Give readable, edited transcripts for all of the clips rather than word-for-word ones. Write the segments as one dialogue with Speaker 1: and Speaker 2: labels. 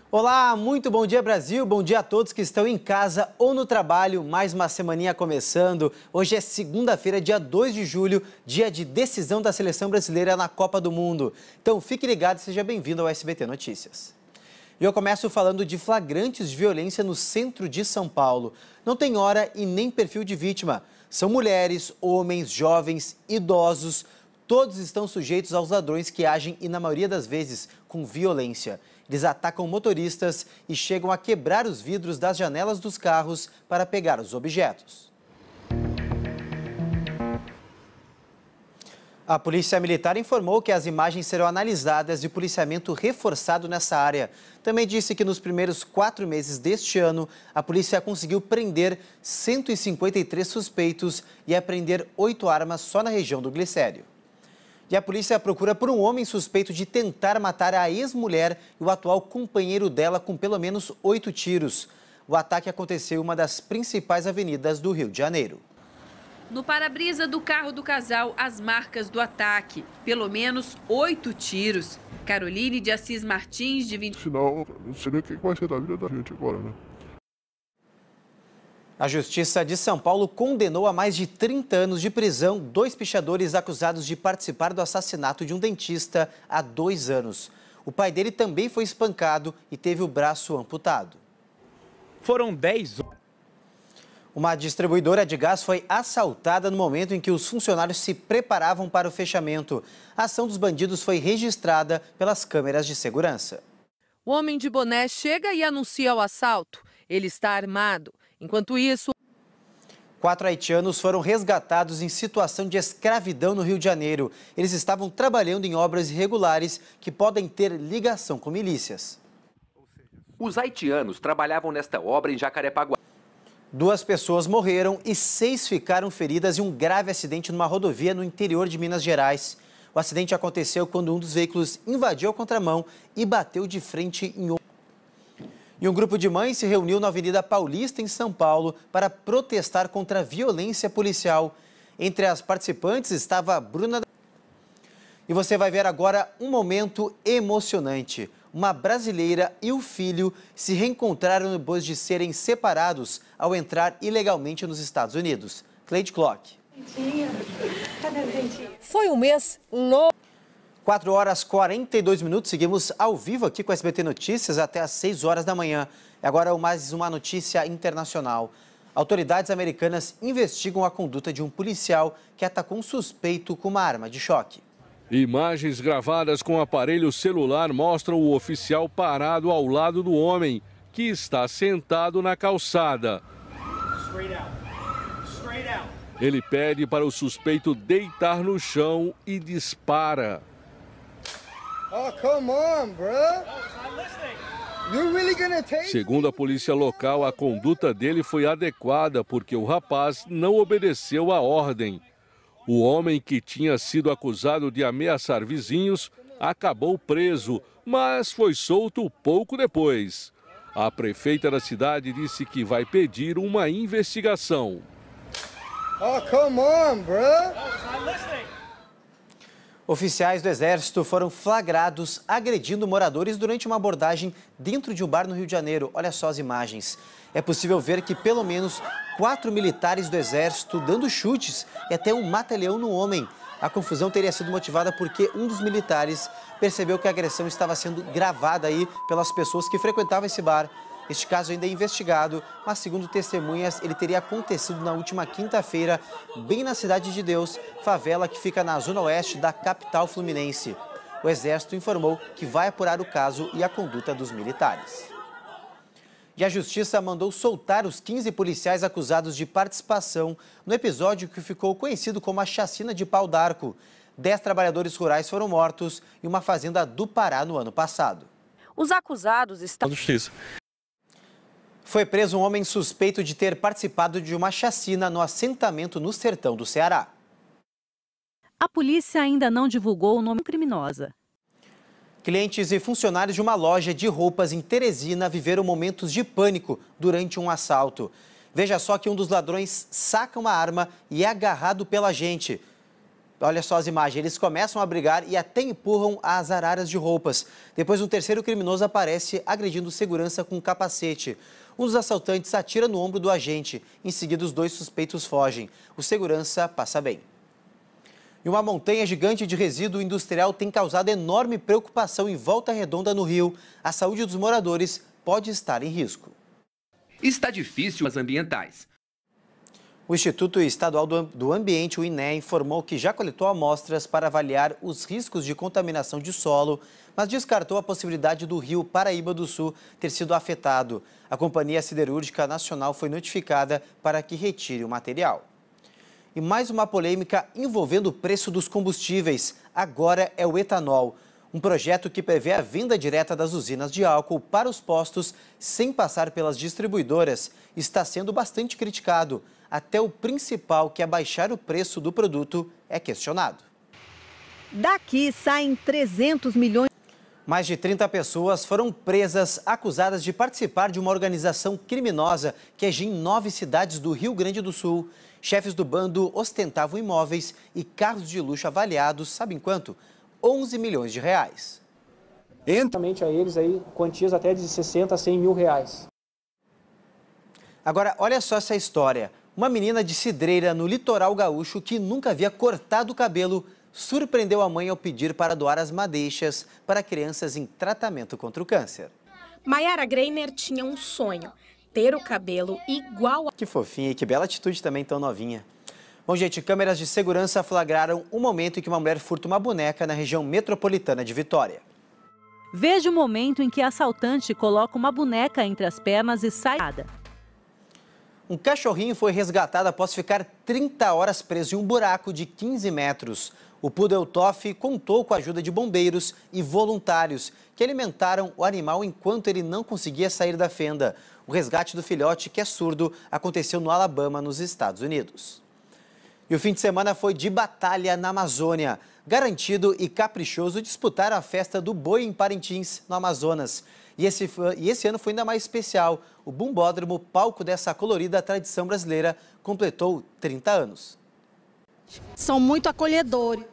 Speaker 1: Olá, muito bom dia Brasil, bom dia a todos que estão em casa ou no trabalho, mais uma semaninha começando. Hoje é segunda-feira, dia 2 de julho, dia de decisão da seleção brasileira na Copa do Mundo. Então fique ligado e seja bem-vindo ao SBT Notícias. E eu começo falando de flagrantes de violência no centro de São Paulo. Não tem hora e nem perfil de vítima. São mulheres, homens, jovens, idosos, todos estão sujeitos aos ladrões que agem e, na maioria das vezes, com violência. Eles atacam motoristas e chegam a quebrar os vidros das janelas dos carros para pegar os objetos. A Polícia Militar informou que as imagens serão analisadas e o policiamento reforçado nessa área. Também disse que nos primeiros 4 meses deste ano, a polícia conseguiu prender 153 suspeitos e apreender 8 armas só na região do Glicério. E a polícia procura por um homem suspeito de tentar matar a ex-mulher e o atual companheiro dela com pelo menos 8 tiros. O ataque aconteceu em uma das principais avenidas do Rio de Janeiro.
Speaker 2: No para-brisa do carro do casal, as marcas do ataque. Pelo menos 8 tiros. Caroline de Assis Martins, de 20...
Speaker 3: Sinal, não sei nem o que vai ser da vida da gente agora, né?
Speaker 1: A Justiça de São Paulo condenou a mais de 30 anos de prisão 2 pichadores acusados de participar do assassinato de um dentista há 2 anos. O pai dele também foi espancado e teve o braço amputado.
Speaker 4: Foram 10 horas.
Speaker 1: Uma distribuidora de gás foi assaltada no momento em que os funcionários se preparavam para o fechamento. A ação dos bandidos foi registrada pelas câmeras de segurança.
Speaker 5: O homem de boné chega e anuncia o assalto. Ele está armado. Enquanto isso...
Speaker 1: 4 haitianos foram resgatados em situação de escravidão no Rio de Janeiro. Eles estavam trabalhando em obras irregulares que podem ter ligação com milícias.
Speaker 6: Os haitianos trabalhavam nesta obra em Jacarepaguá.
Speaker 1: 2 pessoas morreram e 6 ficaram feridas em um grave acidente numa rodovia no interior de Minas Gerais. O acidente aconteceu quando um dos veículos invadiu a contramão e bateu de frente em outro. E um grupo de mães se reuniu na Avenida Paulista, em São Paulo, para protestar contra a violência policial. Entre as participantes estava a Bruna. E você vai ver agora um momento emocionante. Uma brasileira e o filho se reencontraram depois de serem separados ao entrar ilegalmente nos Estados Unidos. Cleide Clock.
Speaker 7: Foi um mês louco.
Speaker 1: 4 horas e 42 minutos, seguimos ao vivo aqui com o SBT Notícias até às 6 horas da manhã. Agora mais uma notícia internacional. Autoridades americanas investigam a conduta de um policial que atacou um suspeito com uma arma de choque.
Speaker 8: Imagens gravadas com aparelho celular mostram o oficial parado ao lado do homem, que está sentado na calçada. Ele pede para o suspeito deitar no chão e dispara.
Speaker 9: Oh, come on, bro. You're really gonna take...
Speaker 8: Segundo a polícia local, a conduta dele foi adequada porque o rapaz não obedeceu à ordem. O homem, que tinha sido acusado de ameaçar vizinhos, acabou preso, mas foi solto pouco depois. A prefeita da cidade disse que vai pedir uma investigação.
Speaker 9: Oh, come on, bro.
Speaker 1: Oficiais do Exército foram flagrados agredindo moradores durante uma abordagem dentro de um bar no Rio de Janeiro. Olha só as imagens. É possível ver que pelo menos 4 militares do Exército dando chutes e até um mata-leão no homem. A confusão teria sido motivada porque um dos militares percebeu que a agressão estava sendo gravada aí pelas pessoas que frequentavam esse bar. Este caso ainda é investigado, mas segundo testemunhas, ele teria acontecido na última quinta-feira, bem na Cidade de Deus, favela que fica na zona oeste da capital fluminense. O Exército informou que vai apurar o caso e a conduta dos militares. E a Justiça mandou soltar os 15 policiais acusados de participação no episódio que ficou conhecido como a Chacina de Pau d'Arco. 10 trabalhadores rurais foram mortos em uma fazenda do Pará no ano passado.
Speaker 7: Os acusados estão...
Speaker 8: Justiça.
Speaker 1: Foi preso um homem suspeito de ter participado de uma chacina no assentamento no sertão do Ceará.
Speaker 10: A polícia ainda não divulgou o nome criminosa.
Speaker 1: Clientes e funcionários de uma loja de roupas em Teresina viveram momentos de pânico durante um assalto. Veja só que um dos ladrões saca uma arma e é agarrado pela gente. Olha só as imagens, eles começam a brigar e até empurram as araras de roupas. Depois um terceiro criminoso aparece agredindo segurança com um capacete. Um dos assaltantes atira no ombro do agente. Em seguida, os dois suspeitos fogem. O segurança passa bem. E uma montanha gigante de resíduo industrial tem causado enorme preocupação em Volta Redonda, no Rio. A saúde dos moradores pode estar em risco.
Speaker 6: Está difícil as ambientais.
Speaker 1: O Instituto Estadual do Ambiente, o INEA, informou que já coletou amostras para avaliar os riscos de contaminação de solo, mas descartou a possibilidade do rio Paraíba do Sul ter sido afetado. A Companhia Siderúrgica Nacional foi notificada para que retire o material. E mais uma polêmica envolvendo o preço dos combustíveis. Agora é o etanol. Um projeto que prevê a venda direta das usinas de álcool para os postos sem passar pelas distribuidoras está sendo bastante criticado. Até o principal, que é baixar o preço do produto, é questionado.
Speaker 10: Daqui saem 300 milhões.
Speaker 1: Mais de 30 pessoas foram presas, acusadas de participar de uma organização criminosa que agia em 9 cidades do Rio Grande do Sul. Chefes do bando ostentavam imóveis e carros de luxo avaliados, sabem quanto? 11 milhões de reais.
Speaker 11: Entramente a eles aí quantias até de 60 a 100 mil reais.
Speaker 1: Agora, olha só essa história. Uma menina de Cidreira, no litoral gaúcho, que nunca havia cortado o cabelo, surpreendeu a mãe ao pedir para doar as madeixas para crianças em tratamento contra o câncer.
Speaker 12: Mayara Greiner tinha um sonho, ter o cabelo igual a...
Speaker 1: Que fofinha e que bela atitude também, tão novinha. Bom, gente, câmeras de segurança flagraram o momento em que uma mulher furta uma boneca na região metropolitana de Vitória.
Speaker 10: Veja o momento em que a assaltante coloca uma boneca entre as pernas e sai.
Speaker 1: Um cachorrinho foi resgatado após ficar 30 horas preso em um buraco de 15 metros. O Poodle Toff contou com a ajuda de bombeiros e voluntários que alimentaram o animal enquanto ele não conseguia sair da fenda. O resgate do filhote, que é surdo, aconteceu no Alabama, nos Estados Unidos. E o fim de semana foi de batalha na Amazônia. Garantido e caprichoso disputaram a festa do boi em Parintins, no Amazonas. E esse ano foi ainda mais especial. O Bumbódromo, palco dessa colorida tradição brasileira, completou 30 anos.
Speaker 13: São muito acolhedores.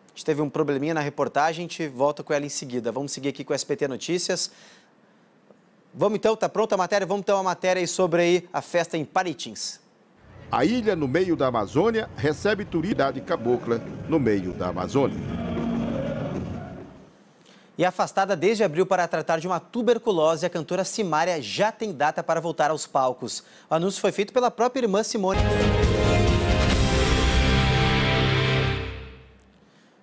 Speaker 1: A gente teve um probleminha na reportagem, a gente volta com ela em seguida. Vamos seguir aqui com o SBT Notícias. Vamos então, tá pronta a matéria? Vamos ter uma matéria aí sobre aí a festa em Parintins.
Speaker 14: A ilha no meio da Amazônia recebe turidade cabocla no meio da Amazônia.
Speaker 1: E afastada desde abril para tratar de uma tuberculose, a cantora Simária já tem data para voltar aos palcos. O anúncio foi feito pela própria irmã Simone.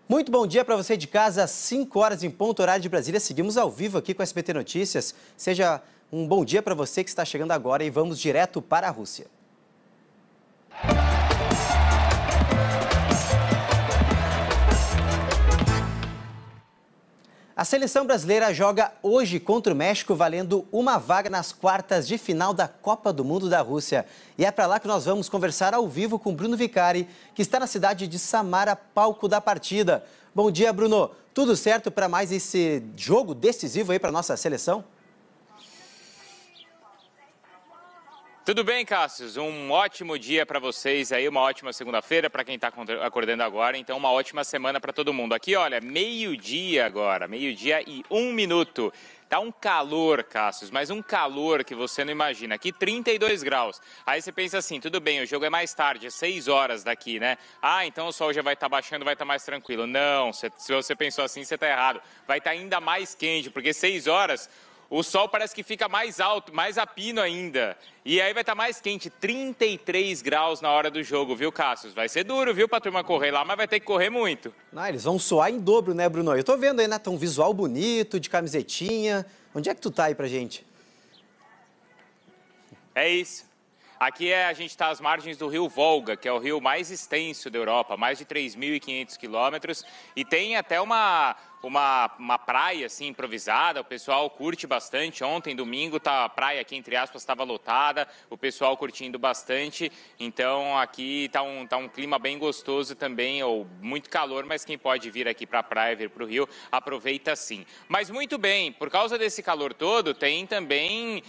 Speaker 1: Muito bom dia para você de casa, às 5 horas em ponto, horário de Brasília. Seguimos ao vivo aqui com a SBT Notícias. Seja um bom dia para você que está chegando agora e vamos direto para a Rússia. A seleção brasileira joga hoje contra o México, valendo uma vaga nas quartas de final da Copa do Mundo da Rússia. E é para lá que nós vamos conversar ao vivo com Bruno Vicari, que está na cidade de Samara, palco da partida. Bom dia, Bruno. Tudo certo para mais esse jogo decisivo aí para a nossa seleção?
Speaker 4: Tudo bem, Cássio? Um ótimo dia para vocês aí, uma ótima segunda-feira para quem está acordando agora, então uma ótima semana para todo mundo. Aqui, olha, meio-dia agora, meio-dia e 1 minuto. Tá um calor, Cássio, mas um calor que você não imagina. Aqui 32 graus. Aí você pensa assim, tudo bem, o jogo é mais tarde, é 6 horas daqui, né? Ah, então o sol já vai estar baixando, vai estar mais tranquilo. Não, se você pensou assim, você está errado. Vai estar ainda mais quente, porque 6 horas... O sol parece que fica mais alto, mais a pino ainda. E aí vai estar mais quente, 33 graus na hora do jogo, viu, Cássio? Vai ser duro, viu, pra turma correr lá, mas vai ter que correr muito.
Speaker 1: Não, eles vão suar em dobro, né, Bruno? Eu tô vendo aí, né, tá um visual bonito, de camisetinha. Onde é que tu tá aí pra gente?
Speaker 4: É isso. Aqui a gente está às margens do rio Volga, que é o rio mais extenso da Europa, mais de 3.500 quilômetros. E tem até uma uma praia assim, improvisada, o pessoal curte bastante. Ontem, domingo, a praia aqui, entre aspas, estava lotada, o pessoal curtindo bastante. Então aqui tá um clima bem gostoso também, ou muito calor, mas quem pode vir aqui para a praia, vir para o Rio, aproveita sim. Mas muito bem, por causa desse calor todo, tem também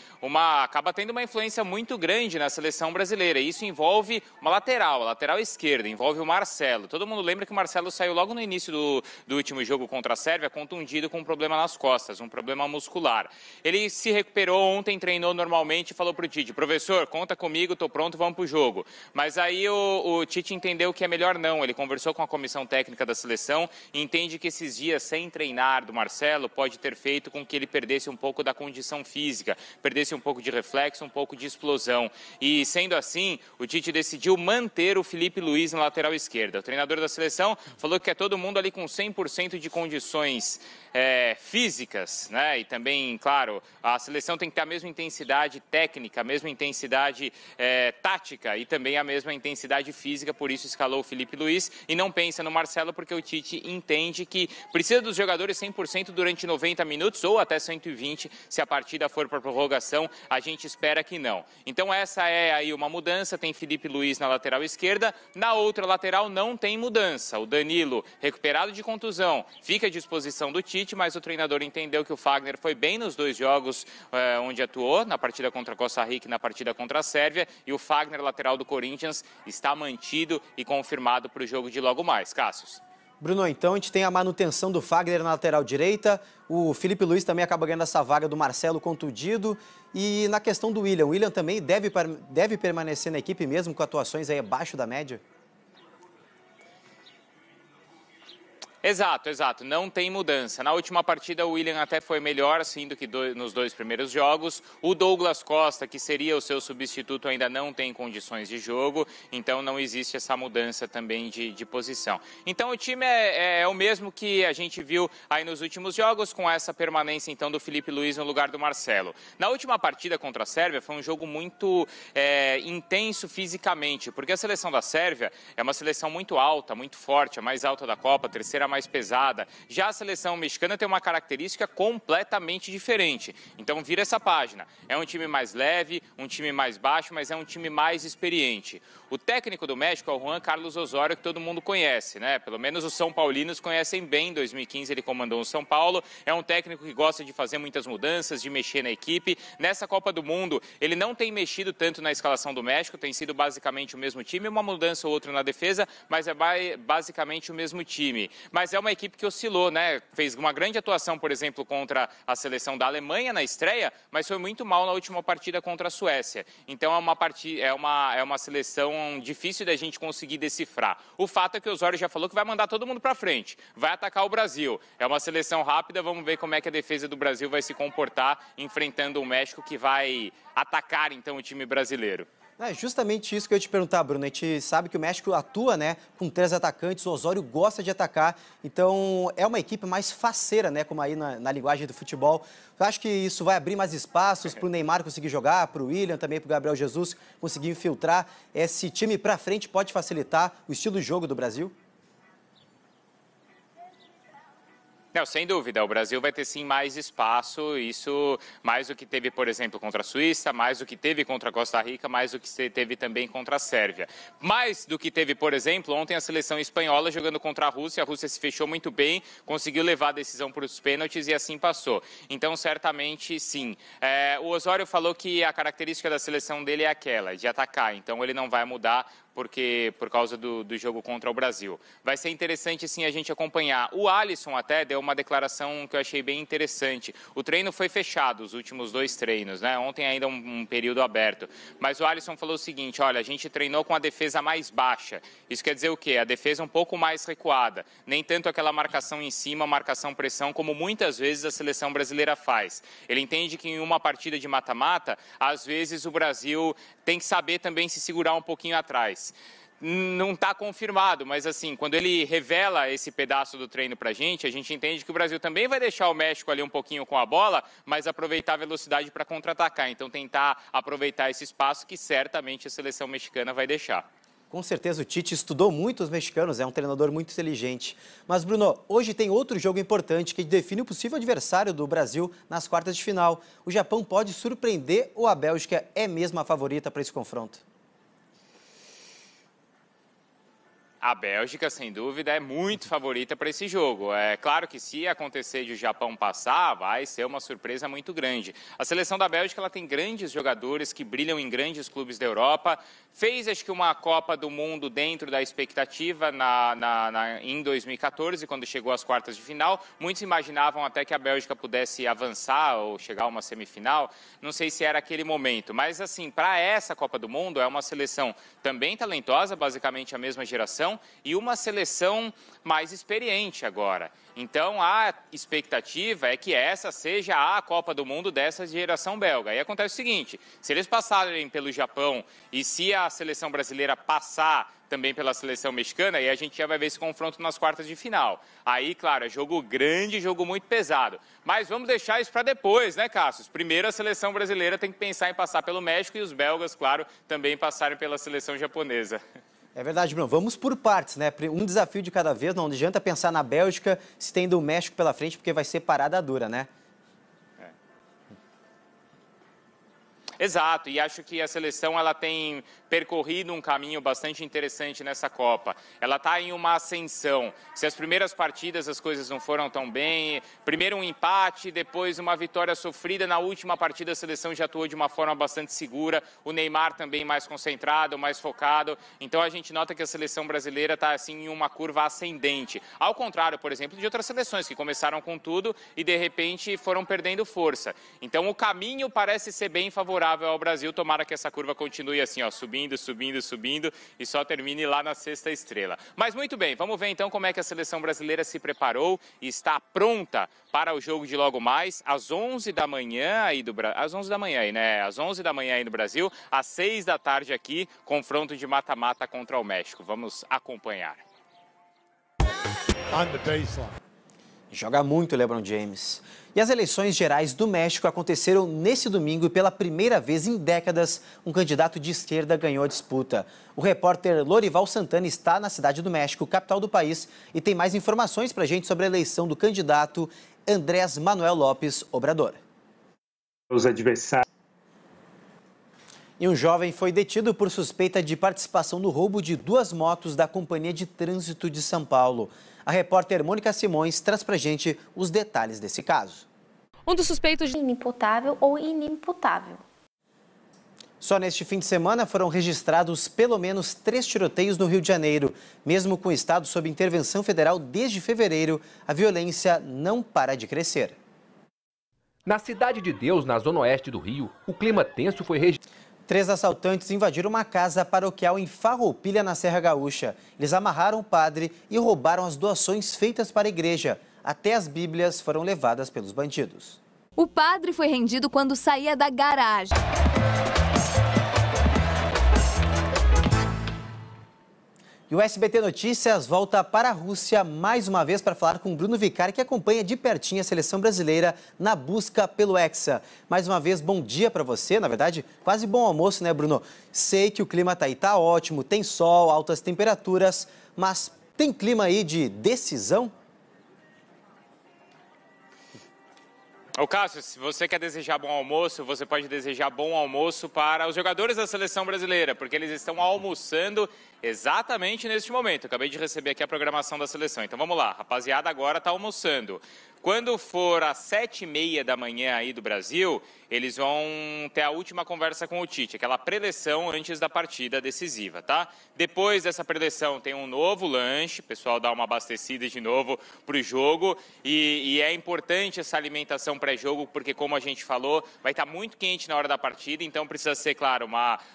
Speaker 4: acaba tendo uma influência muito grande na seleção brasileira. Isso envolve uma lateral, a lateral esquerda, envolve o Marcelo. Todo mundo lembra que o Marcelo saiu logo no início do último jogo contra a Sérvia, contundido com um problema nas costas, um problema muscular. Ele se recuperou ontem, treinou normalmente e falou para o Tite: professor, conta comigo, estou pronto, vamos para o jogo. Mas aí o Tite entendeu que é melhor não. Ele conversou com a comissão técnica da seleção e entende que esses dias sem treinar do Marcelo pode ter feito com que ele perdesse um pouco da condição física, perdesse um pouco de reflexo, um pouco de explosão. E sendo assim, o Tite decidiu manter o Filipe Luís na lateral esquerda. O treinador da seleção falou que é todo mundo ali com 100% de condições físicas, né? E também, claro, a seleção tem que ter a mesma intensidade técnica, a mesma intensidade tática e também a mesma intensidade física, por isso escalou o Filipe Luís e não pensa no Marcelo, porque o Tite entende que precisa dos jogadores 100% durante 90 minutos ou até 120 se a partida for para prorrogação. A gente espera que não. Então essa é aí uma mudança, tem Filipe Luís na lateral esquerda, na outra lateral não tem mudança. O Danilo, recuperado de contusão, fica à disposição do Tite, mas o treinador entendeu que o Fagner foi bem nos dois jogos onde atuou, na partida contra a Costa Rica e na partida contra a Sérvia, e o Fagner, lateral do Corinthians, está mantido e confirmado para o jogo de logo mais. Cássio.
Speaker 1: Bruno, então a gente tem a manutenção do Fagner na lateral direita, o Filipe Luís também acaba ganhando essa vaga do Marcelo contundido, e na questão do William, o William também deve permanecer na equipe mesmo com atuações aí abaixo da média?
Speaker 4: Exato, não tem mudança. Na última partida o William até foi melhor assim do que nos dois primeiros jogos. O Douglas Costa, que seria o seu substituto, ainda não tem condições de jogo, então não existe essa mudança também de posição. Então o time é o mesmo que a gente viu aí nos últimos jogos, com essa permanência então do Filipe Luís no lugar do Marcelo. Na última partida contra a Sérvia foi um jogo muito intenso fisicamente, porque a seleção da Sérvia é uma seleção muito alta, muito forte, a mais alta da Copa, a terceira mais pesada. Já a seleção mexicana tem uma característica completamente diferente. Então vira essa página. É um time mais leve, um time mais baixo, mas é um time mais experiente. O técnico do México é o Juan Carlos Osorio, que todo mundo conhece, né? Pelo menos os são paulinos conhecem bem. Em 2015 ele comandou o São Paulo. É um técnico que gosta de fazer muitas mudanças, de mexer na equipe. Nessa Copa do Mundo, ele não tem mexido tanto na escalação do México, tem sido basicamente o mesmo time, uma mudança ou outra na defesa, mas é basicamente o mesmo time. Mas é uma equipe que oscilou, né? Fez uma grande atuação, por exemplo, contra a seleção da Alemanha na estreia, mas foi muito mal na última partida contra a Suécia. Então é uma seleção difícil da gente conseguir decifrar. O fato é que o Osorio já falou que vai mandar todo mundo para frente, vai atacar o Brasil. É uma seleção rápida, vamos ver como é que a defesa do Brasil vai se comportar enfrentando o México, que vai atacar então o time brasileiro.
Speaker 1: É justamente isso que eu ia te perguntar, Bruno. A gente sabe que o México atua, né, com 3 atacantes, o Osorio gosta de atacar, então é uma equipe mais faceira, né, como aí na linguagem do futebol. Eu acho que isso vai abrir mais espaços para o Neymar conseguir jogar, para o William, também para o Gabriel Jesus conseguir infiltrar. Esse time para frente pode facilitar o estilo de jogo do Brasil?
Speaker 4: Não, sem dúvida, o Brasil vai ter sim mais espaço, isso mais do que teve, por exemplo, contra a Suíça, mais do que teve contra a Costa Rica, mais do que teve também contra a Sérvia. Mais do que teve, por exemplo, ontem a seleção espanhola jogando contra a Rússia se fechou muito bem, conseguiu levar a decisão para os pênaltis e assim passou. Então, certamente, sim. O Osorio falou que a característica da seleção dele é aquela, de atacar, então ele não vai mudar, por causa do jogo contra o Brasil. Vai ser interessante, sim, a gente acompanhar. O Alisson até deu uma declaração que eu achei bem interessante. O treino foi fechado, os últimos 2 treinos, né? Ontem ainda um período aberto. Mas o Alisson falou o seguinte: olha, a gente treinou com a defesa mais baixa. Isso quer dizer o quê? A defesa um pouco mais recuada. Nem tanto aquela marcação em cima, marcação-pressão, como muitas vezes a seleção brasileira faz. Ele entende que em uma partida de mata-mata, às vezes o Brasil tem que saber também se segurar um pouquinho atrás. Não está confirmado, mas assim, quando ele revela esse pedaço do treino para a gente entende que o Brasil também vai deixar o México ali um pouquinho com a bola, mas aproveitar a velocidade para contra-atacar. Então tentar aproveitar esse espaço que certamente a seleção mexicana vai deixar.
Speaker 1: Com certeza o Tite estudou muito os mexicanos, é um treinador muito inteligente. Mas, Bruno, hoje tem outro jogo importante que define o possível adversário do Brasil nas quartas de final. O Japão pode surpreender ou a Bélgica é mesmo a favorita para esse confronto?
Speaker 4: A Bélgica, sem dúvida, é muito favorita para esse jogo. É claro que se acontecer de o Japão passar, vai ser uma surpresa muito grande. A seleção da Bélgica ela tem grandes jogadores que brilham em grandes clubes da Europa. Fez, acho que, uma Copa do Mundo dentro da expectativa em 2014, quando chegou às quartas de final. Muitos imaginavam até que a Bélgica pudesse avançar ou chegar a uma semifinal. Não sei se era aquele momento. Mas, assim, para essa Copa do Mundo, é uma seleção também talentosa, basicamente a mesma geração, e uma seleção mais experiente agora. Então, a expectativa é que essa seja a Copa do Mundo dessa geração belga. Aí acontece o seguinte, se eles passarem pelo Japão e se a seleção brasileira passar também pela seleção mexicana, aí a gente já vai ver esse confronto nas quartas de final. Aí, claro, é jogo grande, jogo muito pesado. Mas vamos deixar isso para depois, né, Cássio? Primeiro a seleção brasileira tem que pensar em passar pelo México e os belgas, claro, também passarem pela seleção japonesa.
Speaker 1: É verdade, Bruno. Vamos por partes, né? Um desafio de cada vez. Não adianta pensar na Bélgica se tendo o México pela frente, porque vai ser parada dura, né?
Speaker 4: Exato, e acho que a seleção ela tem percorrido um caminho bastante interessante nessa Copa. Ela está em uma ascensão. Se as primeiras partidas as coisas não foram tão bem, primeiro um empate, depois uma vitória sofrida, na última partida a seleção já atuou de uma forma bastante segura, o Neymar também mais concentrado, mais focado, então a gente nota que a seleção brasileira está assim em uma curva ascendente, ao contrário, por exemplo, de outras seleções que começaram com tudo e de repente foram perdendo força. Então o caminho parece ser bem favorável ao Brasil, tomara que essa curva continue assim, ó, subindo, subindo, subindo e só termine lá na sexta estrela. Mas muito bem, vamos ver então como é que a seleção brasileira se preparou e está pronta para o jogo de logo mais, às 11 da manhã aí do Brasil, às 11 da manhã aí, né? Às 11 da manhã aí no Brasil, às 6 da tarde aqui, confronto de mata-mata contra o México. Vamos acompanhar.
Speaker 1: On the baseline. Joga muito LeBron James. E as eleições gerais do México aconteceram nesse domingo e pela primeira vez em décadas, um candidato de esquerda ganhou a disputa. O repórter Lorival Santana está na cidade do México, capital do país, e tem mais informações para a gente sobre a eleição do candidato Andrés Manuel López Obrador.
Speaker 15: Os adversários.
Speaker 1: E um jovem foi detido por suspeita de participação no roubo de 2 motos da Companhia de Trânsito de São Paulo. A repórter Mônica Simões traz pra gente os detalhes desse caso.
Speaker 16: Um dos suspeitos de inimputável ou inimputável.
Speaker 1: Só neste fim de semana foram registrados pelo menos 3 tiroteios no Rio de Janeiro. Mesmo com o estado sob intervenção federal desde fevereiro, a violência não para de crescer.
Speaker 6: Na Cidade de Deus, na zona oeste do Rio, o clima tenso foi registrado.
Speaker 1: 3 assaltantes invadiram uma casa paroquial em Farroupilha, na Serra Gaúcha. Eles amarraram o padre e roubaram as doações feitas para a igreja. Até as Bíblias foram levadas pelos bandidos.
Speaker 17: O padre foi rendido quando saía da garagem.
Speaker 1: E o SBT Notícias volta para a Rússia mais uma vez para falar com Bruno Vicari, que acompanha de pertinho a seleção brasileira na busca pelo Hexa. Mais uma vez, bom dia para você, na verdade, quase bom almoço, né, Bruno? Sei que o clima tá aí, tá ótimo, tem sol, altas temperaturas, mas tem clima aí de decisão?
Speaker 4: Ô Cássio, se você quer desejar bom almoço, você pode desejar bom almoço para os jogadores da seleção brasileira, porque eles estão almoçando exatamente neste momento. Acabei de receber aqui a programação da seleção, então vamos lá, rapaziada agora está almoçando. Quando for às 7h30 da manhã aí do Brasil, eles vão ter a última conversa com o Tite, aquela preleção antes da partida decisiva, tá? Depois dessa preleção tem um novo lanche, o pessoal dá uma abastecida de novo para o jogo e é importante essa alimentação pré-jogo, porque como a gente falou, vai estar muito quente na hora da partida, então precisa ser, claro,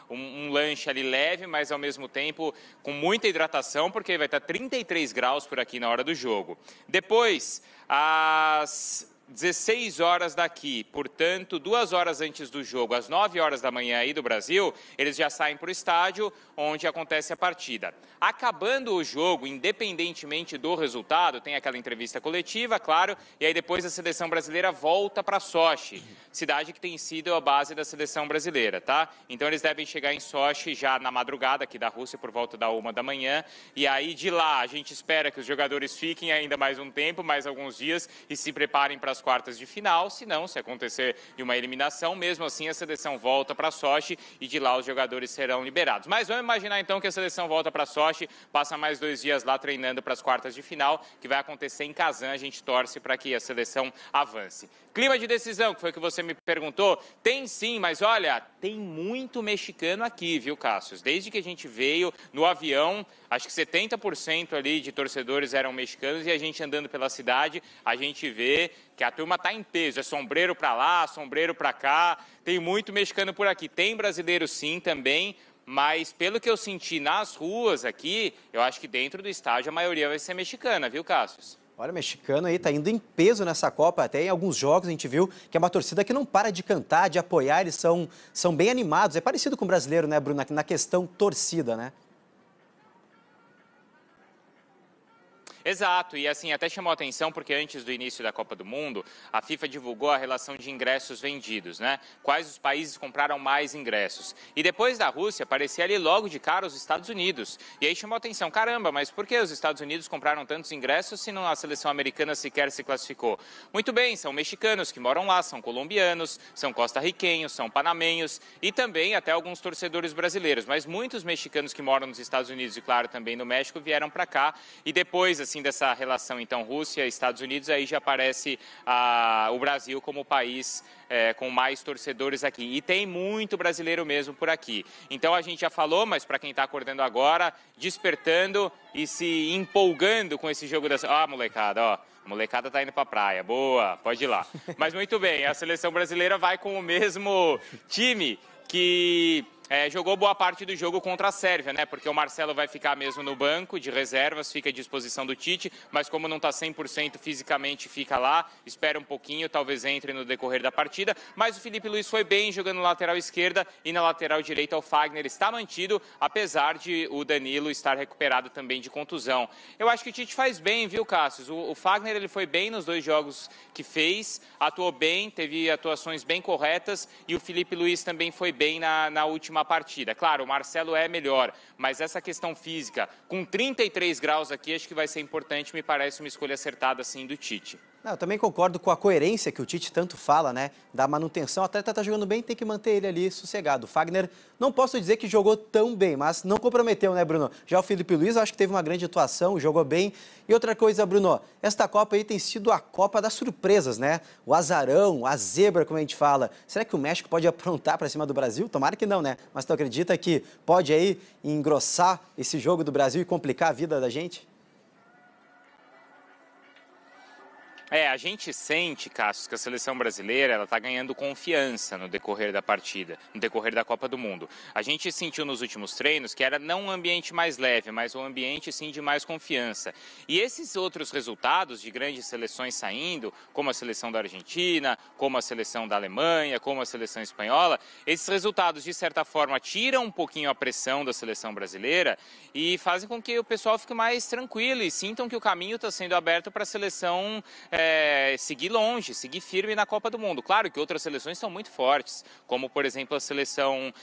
Speaker 4: um lanche ali leve, mas ao mesmo tempo com muita hidratação, porque vai estar 33 graus por aqui na hora do jogo. Depois, às 16 horas daqui, portanto, 2 horas antes do jogo, às 9 horas da manhã aí do Brasil, eles já saem para o estádio onde acontece a partida. Acabando o jogo, independentemente do resultado, tem aquela entrevista coletiva, claro, e aí depois a seleção brasileira volta para Sochi, cidade que tem sido a base da seleção brasileira, tá? Então eles devem chegar em Sochi já na madrugada aqui da Rússia, por volta da 1 da manhã, e aí de lá a gente espera que os jogadores fiquem ainda mais um tempo, mais alguns dias, e se preparem para as quartas de final. Se não, se acontecer de uma eliminação, mesmo assim a seleção volta para Sochi e de lá os jogadores serão liberados. Mas vamos imaginar então que a seleção volta para Sochi, passa mais 2 dias lá treinando para as quartas de final, que vai acontecer em Kazan. A gente torce para que a seleção avance. Clima de decisão, que foi o que você me perguntou, tem sim, mas olha, tem muito mexicano aqui, viu, Cássio? Desde que a gente veio no avião, acho que 70% ali de torcedores eram mexicanos, e a gente andando pela cidade, a gente vê que a turma está em peso, é sombreiro para lá, sombreiro para cá, tem muito mexicano por aqui. Tem brasileiro sim também, mas pelo que eu senti nas ruas aqui, eu acho que dentro do estádio a maioria vai ser mexicana, viu, Cássio?
Speaker 1: Olha, o mexicano aí tá indo em peso nessa Copa, até em alguns jogos a gente viu que é uma torcida que não para de cantar, de apoiar, eles são bem animados. É parecido com o brasileiro, né, Bruno, na questão torcida, né?
Speaker 4: Exato, e assim, até chamou a atenção porque antes do início da Copa do Mundo, a FIFA divulgou a relação de ingressos vendidos, né? Quais os países compraram mais ingressos. E depois da Rússia, aparecia ali logo de cara os Estados Unidos. E aí chamou a atenção, caramba, mas por que os Estados Unidos compraram tantos ingressos se não a seleção americana sequer se classificou? Muito bem, são mexicanos que moram lá, são colombianos, são costarriquenhos, são panamenhos e também até alguns torcedores brasileiros. Mas muitos mexicanos que moram nos Estados Unidos e, claro, também no México, vieram para cá. E depois, assim, dessa relação, então, Rússia e Estados Unidos, aí já aparece o Brasil como o país com mais torcedores aqui. E tem muito brasileiro mesmo por aqui. Então, a gente já falou, mas para quem está acordando agora, despertando e se empolgando com esse jogo da... Ó, molecada, ó. A molecada tá indo pra praia. Boa, pode ir lá. Mas muito bem, a seleção brasileira vai com o mesmo time que... jogou boa parte do jogo contra a Sérvia, né? Porque o Marcelo vai ficar mesmo no banco de reservas, fica à disposição do Tite, mas como não está 100% fisicamente, fica lá, espera um pouquinho, talvez entre no decorrer da partida. Mas o Felipe Luiz foi bem jogando na lateral esquerda e na lateral direita o Fagner está mantido, apesar de o Danilo estar recuperado também de contusão. Eu acho que o Tite faz bem, viu, Cássio? O Fagner ele foi bem nos 2 jogos que fez, atuou bem, teve atuações bem corretas e o Felipe Luiz também foi bem na última partida. Claro, o Marcelo é melhor, mas essa questão física, com 33 graus aqui, acho que vai ser importante, me parece uma escolha acertada, assim, do Tite.
Speaker 1: Não, eu também concordo com a coerência que o Tite tanto fala, né? Da manutenção, o atleta tá jogando bem, tem que manter ele ali sossegado. O Fagner, não posso dizer que jogou tão bem, mas não comprometeu, né, Bruno? Já o Felipe Luiz, acho que teve uma grande atuação, jogou bem. E outra coisa, Bruno, esta Copa aí tem sido a Copa das surpresas, né? O azarão, a zebra, como a gente fala. Será que o México pode aprontar para cima do Brasil? Tomara que não, né? Mas tu acredita que pode aí engrossar esse jogo do Brasil e complicar a vida da gente?
Speaker 4: A gente sente, Cássio, que a seleção brasileira ela está ganhando confiança no decorrer da partida, no decorrer da Copa do Mundo. A gente sentiu nos últimos treinos que era não um ambiente mais leve, mas um ambiente, sim, de mais confiança. E esses outros resultados de grandes seleções saindo, como a seleção da Argentina, como a seleção da Alemanha, como a seleção espanhola, esses resultados, de certa forma, tiram um pouquinho a pressão da seleção brasileira e fazem com que o pessoal fique mais tranquilo e sintam que o caminho está sendo aberto para a seleção seguir longe, seguir firme na Copa do Mundo. Claro que outras seleções são muito fortes, como, por exemplo, a seleção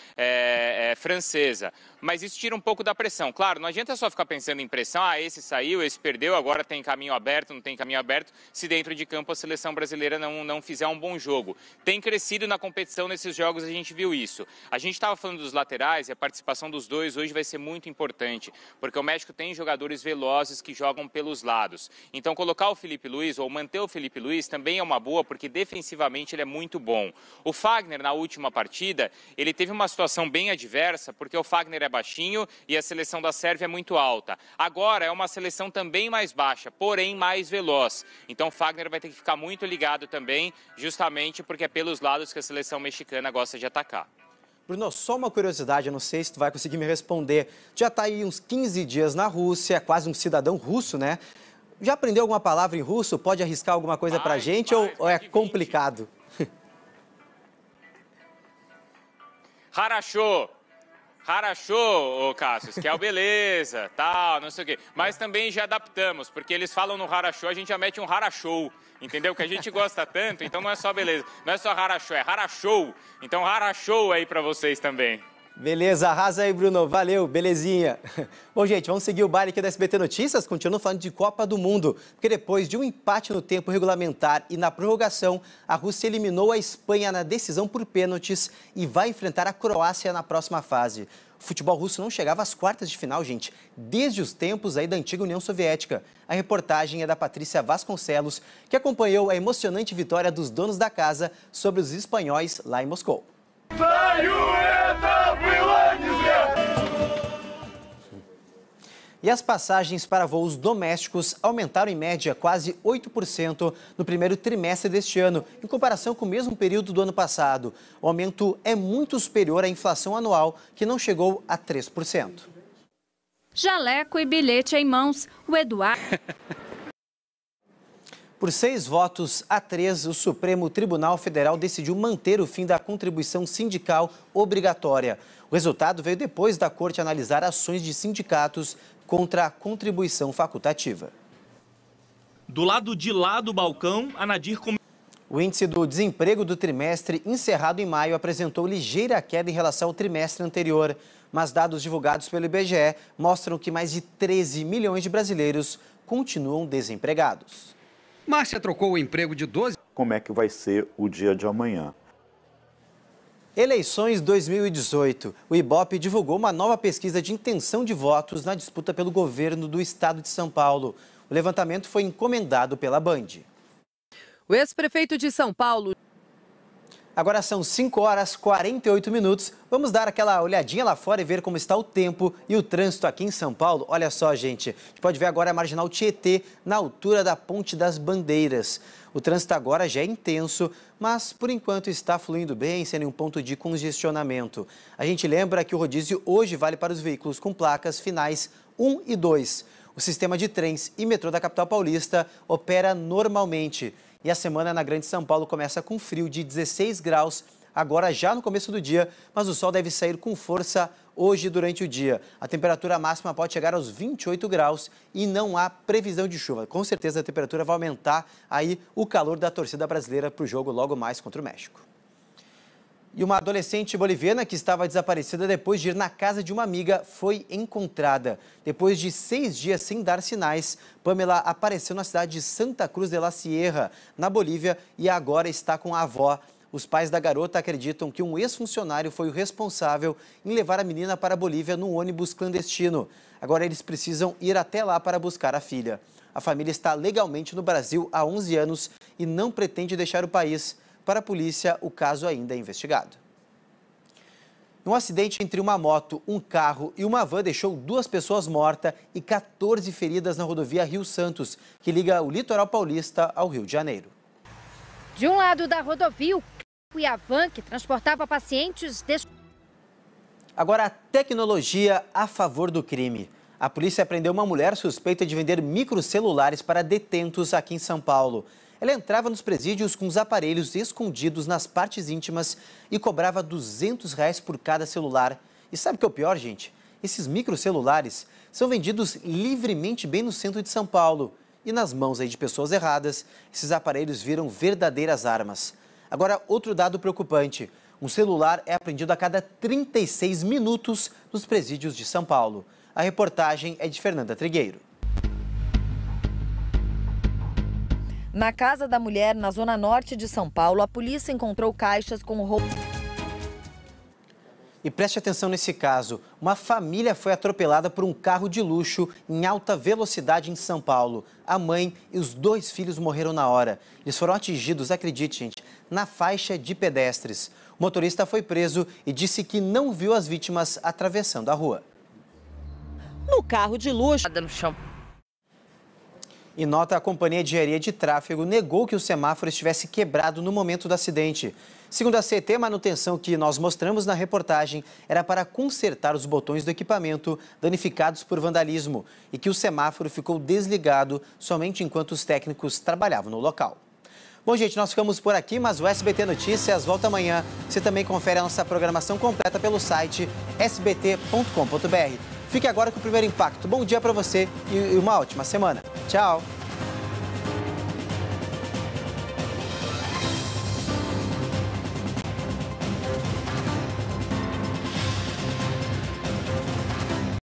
Speaker 4: francesa. Mas isso tira um pouco da pressão. Claro, não adianta só ficar pensando em pressão, esse saiu, esse perdeu, agora tem caminho aberto, não tem caminho aberto, se dentro de campo a seleção brasileira não fizer um bom jogo. Tem crescido na competição nesses jogos, a gente viu isso. A gente estava falando dos laterais e a participação dos dois hoje vai ser muito importante, porque o México tem jogadores velozes que jogam pelos lados. Então, colocar o Felipe Luiz ou manter o Felipe Luiz também é uma boa, porque defensivamente ele é muito bom. O Fagner, na última partida, ele teve uma situação bem adversa, porque o Fagner é baixinho e a seleção da Sérvia é muito alta. Agora é uma seleção também mais baixa, porém mais veloz. Então o Fagner vai ter que ficar muito ligado também, justamente porque é pelos lados que a seleção mexicana gosta de atacar.
Speaker 1: Bruno, só uma curiosidade, eu não sei se tu vai conseguir me responder. Já está aí uns 15 dias na Rússia, quase um cidadão russo, né? Já aprendeu alguma palavra em russo? Pode arriscar alguma coisa pra gente ou é complicado?
Speaker 4: Harachô. Harachô, ô Cássio, que é o beleza, tal, não sei o quê. Mas também já adaptamos, porque eles falam no harachô, a gente já mete um harachou, entendeu? Que a gente gosta tanto, então não é só beleza, não é só harachô, é harachou. Então harachou aí pra vocês também.
Speaker 1: Beleza, arrasa aí, Bruno. Valeu, belezinha. Bom, gente, vamos seguir o baile aqui da SBT Notícias, continuando falando de Copa do Mundo, porque depois de um empate no tempo regulamentar e na prorrogação, a Rússia eliminou a Espanha na decisão por pênaltis e vai enfrentar a Croácia na próxima fase. O futebol russo não chegava às quartas de final, gente, desde os tempos aí da antiga União Soviética. A reportagem é da Patrícia Vasconcelos, que acompanhou a emocionante vitória dos donos da casa sobre os espanhóis lá em Moscou. E as passagens para voos domésticos aumentaram em média quase 8% no primeiro trimestre deste ano, em comparação com o mesmo período do ano passado. O aumento é muito superior à inflação anual, que não chegou a 3%.
Speaker 17: Jaleco e bilhete em mãos, o Eduardo...
Speaker 1: Por 6-3, o Supremo Tribunal Federal decidiu manter o fim da contribuição sindical obrigatória. O resultado veio depois da Corte analisar ações de sindicatos contra a contribuição facultativa.
Speaker 18: Do lado de lá do balcão, a Nadir...
Speaker 1: O índice do desemprego do trimestre encerrado em maio apresentou ligeira queda em relação ao trimestre anterior, mas dados divulgados pelo IBGE mostram que mais de 13 milhões de brasileiros continuam desempregados.
Speaker 19: Márcia trocou o emprego de 12...
Speaker 20: Como é que vai ser o dia de amanhã?
Speaker 1: Eleições 2018. O Ibope divulgou uma nova pesquisa de intenção de votos na disputa pelo governo do estado de São Paulo. O levantamento foi encomendado pela Band.
Speaker 5: O ex-prefeito de São Paulo...
Speaker 1: Agora são 5h48. Vamos dar aquela olhadinha lá fora e ver como está o tempo e o trânsito aqui em São Paulo. Olha só, gente, a gente pode ver agora a Marginal Tietê na altura da Ponte das Bandeiras. O trânsito agora já é intenso, mas por enquanto está fluindo bem, sem nenhum ponto de congestionamento. A gente lembra que o rodízio hoje vale para os veículos com placas finais 1 e 2. O sistema de trens e metrô da capital paulista opera normalmente. E a semana na Grande São Paulo começa com frio de 16 graus, agora já no começo do dia, mas o sol deve sair com força hoje durante o dia. A temperatura máxima pode chegar aos 28 graus e não há previsão de chuva. Com certeza a temperatura vai aumentar aí o calor da torcida brasileira para o jogo logo mais contra o México. E uma adolescente boliviana que estava desaparecida depois de ir na casa de uma amiga foi encontrada. Depois de 6 dias sem dar sinais, Pamela apareceu na cidade de Santa Cruz de la Sierra, na Bolívia, e agora está com a avó. Os pais da garota acreditam que um ex-funcionário foi o responsável em levar a menina para a Bolívia num ônibus clandestino. Agora eles precisam ir até lá para buscar a filha. A família está legalmente no Brasil há 11 anos e não pretende deixar o país. Para a polícia, o caso ainda é investigado. Um acidente entre uma moto, um carro e uma van deixou 2 pessoas mortas e 14 feridas na rodovia Rio Santos, que liga o litoral paulista ao Rio de Janeiro.
Speaker 21: De um lado da rodovia, o carro e a van que transportava pacientes...
Speaker 1: Agora, a tecnologia a favor do crime. A polícia prendeu uma mulher suspeita de vender microcelulares para detentos aqui em São Paulo. Ela entrava nos presídios com os aparelhos escondidos nas partes íntimas e cobrava R$200 por cada celular. E sabe o que é o pior, gente? Esses microcelulares são vendidos livremente bem no centro de São Paulo. E nas mãos aí de pessoas erradas, esses aparelhos viram verdadeiras armas. Agora, outro dado preocupante. Um celular é apreendido a cada 36 minutos nos presídios de São Paulo. A reportagem é de Fernanda Trigueiro.
Speaker 7: Na casa da mulher, na zona norte de São Paulo, a polícia encontrou caixas com roupa.
Speaker 1: E preste atenção nesse caso. Uma família foi atropelada por um carro de luxo em alta velocidade em São Paulo. A mãe e os 2 filhos morreram na hora. Eles foram atingidos, acredite, gente, na faixa de pedestres. O motorista foi preso e disse que não viu as vítimas atravessando a rua.
Speaker 7: No carro de luxo.
Speaker 1: No chão. Em nota, a Companhia de Engenharia de Tráfego negou que o semáforo estivesse quebrado no momento do acidente. Segundo a CT, a manutenção que nós mostramos na reportagem era para consertar os botões do equipamento danificados por vandalismo e que o semáforo ficou desligado somente enquanto os técnicos trabalhavam no local. Bom, gente, nós ficamos por aqui, mas o SBT Notícias volta amanhã. Você também confere a nossa programação completa pelo site sbt.com.br. Fique agora com o Primeiro Impacto. Bom dia para você e uma ótima semana. Tchau!